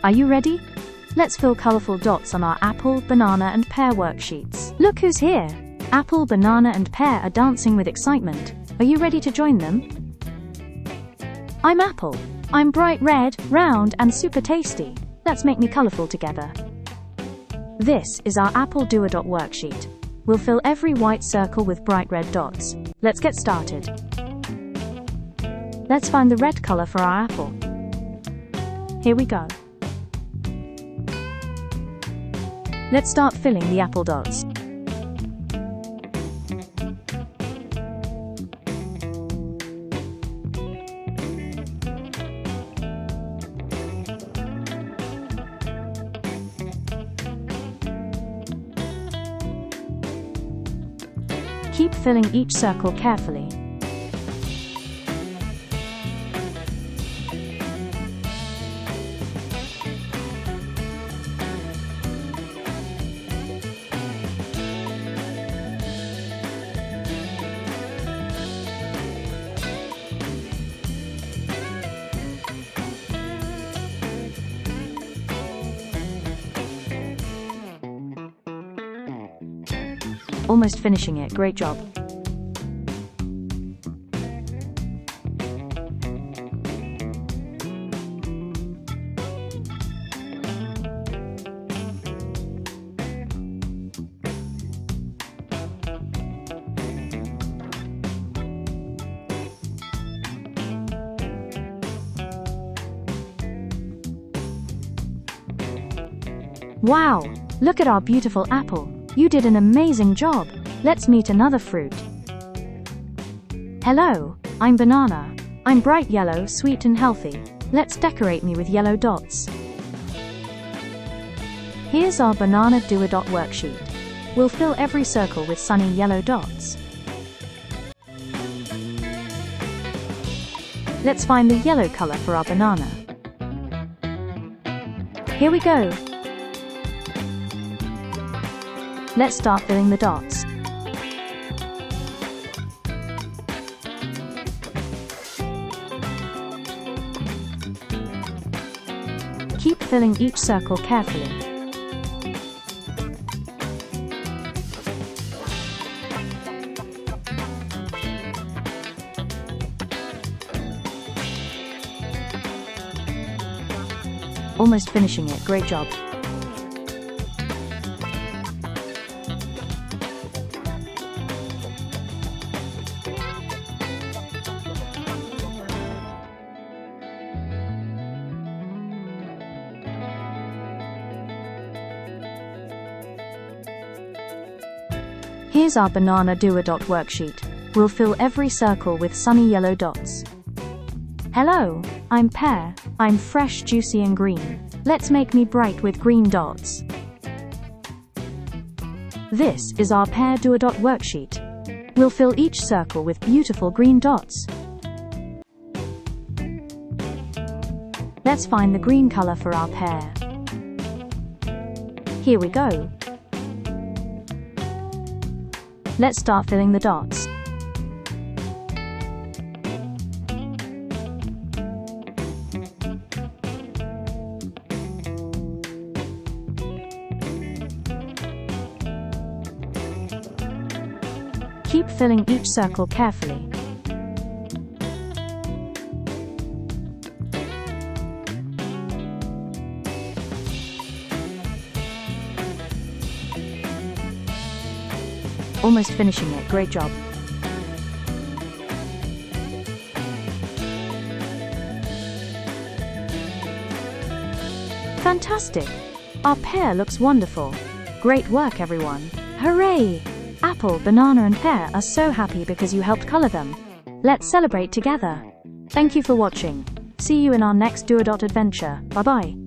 Are you ready? Let's fill colorful dots on our apple, banana, and pear worksheets. Look who's here! Apple, banana, and pear are dancing with excitement. Are you ready to join them? I'm Apple. I'm bright red, round, and super tasty. Let's make me colorful together. This is our Apple Do-A-Dot worksheet. We'll fill every white circle with bright red dots. Let's get started. Let's find the red color for our apple. Here we go. Let's start filling the apple dots. Keep filling each circle carefully. Almost finishing it, great job. Wow! Look at our beautiful apple. You did an amazing job. Let's meet another fruit. Hello, I'm banana. I'm bright yellow, sweet and healthy. Let's decorate me with yellow dots. Here's our banana Do-A-Dot worksheet. We'll fill every circle with sunny yellow dots. Let's find the yellow color for our banana. Here we go. Let's start filling the dots. Keep filling each circle carefully. Almost finishing it, great job. Here's our banana Do-A-Dot worksheet. We'll fill every circle with sunny yellow dots. Hello, I'm Pear. I'm fresh, juicy and green. Let's make me bright with green dots. This is our Pear Do-A-Dot worksheet. We'll fill each circle with beautiful green dots. Let's find the green color for our pear. Here we go. Let's start filling the dots. Keep filling each circle carefully. Almost finishing it, great job. Fantastic! Our pear looks wonderful. Great work, everyone. Hooray! Apple, banana and pear are so happy because you helped color them. Let's celebrate together. Thank you for watching. See you in our next Do-A-Dot adventure. Bye-bye.